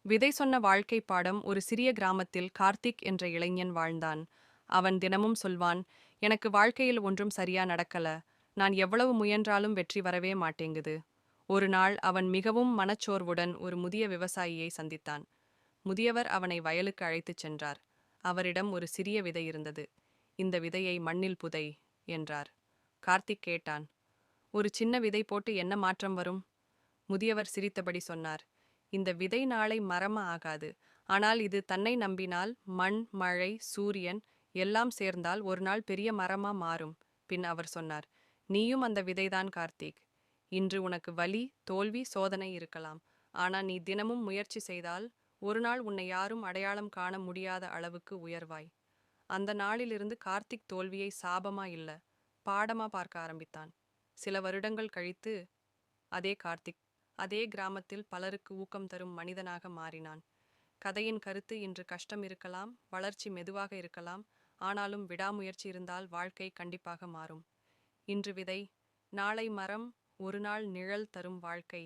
விதை சொன்ன வாழ்க்கை பாடம். ஒரு சிறிய கிராமத்தில் கார்த்திக் என்ற இளைஞன் வாழ்ந்தான். அவன் தினமும் சொல்வான், எனக்கு வாழ்க்கையில் ஒன்றும் சரியா நடக்கல. நான் எவ்வளவு முயன்றாலும் வெற்றி வரவே மாட்டேங்குது. ஒரு நாள் அவன் மிகவும் மனச்சோர்வுடன் ஒரு முதிய விவசாயியை சந்தித்தான். முதியவர் அவனை வயலுக்கு அழைத்துச் சென்றார். அவரிடம் ஒரு சிறிய விதை இருந்தது. இந்த விதையை மண்ணில் புதை என்றார். கார்த்திக் கேட்டான், ஒரு சின்ன விதை போட்டு என்ன மாற்றம் வரும்? முதியவர் சிரித்தபடி சொன்னார், இந்த விதை நாளை மரமா ஆகாது. ஆனால் இது தன்னை நம்பினால் மண், மழை, சூரியன் எல்லாம் சேர்ந்தால் ஒரு நாள் பெரிய மரமா மாறும். பின் அவர் சொன்னார், நீயும் அந்த விதைதான் கார்த்திக். இன்று உனக்கு வலி, தோல்வி, சோதனை இருக்கலாம். ஆனா நீ தினமும் முயற்சி செய்தால் ஒரு நாள் உன்னை யாரும் அடையாளம் காண முடியாத அளவுக்கு உயர்வாய். அந்த நாளிலிருந்து கார்த்திக் தோல்வியை சாபமா இல்ல, பாடமா பார்க்க ஆரம்பித்தான். சில வருடங்கள் கழித்து அதே கார்த்திக் அதே கிராமத்தில் பலருக்கு ஊக்கம் தரும் மனிதனாக மாறினான். கதையின் கருத்து, இன்று கஷ்டம் இருக்கலாம், வளர்ச்சி மெதுவாக இருக்கலாம், ஆனாலும் விடாமுயற்சி இருந்தால் வாழ்க்கை கண்டிப்பாக மாறும். இன்று விதை, நாளை மரம், ஒரு நாள் நிழல் தரும் வாழ்க்கை.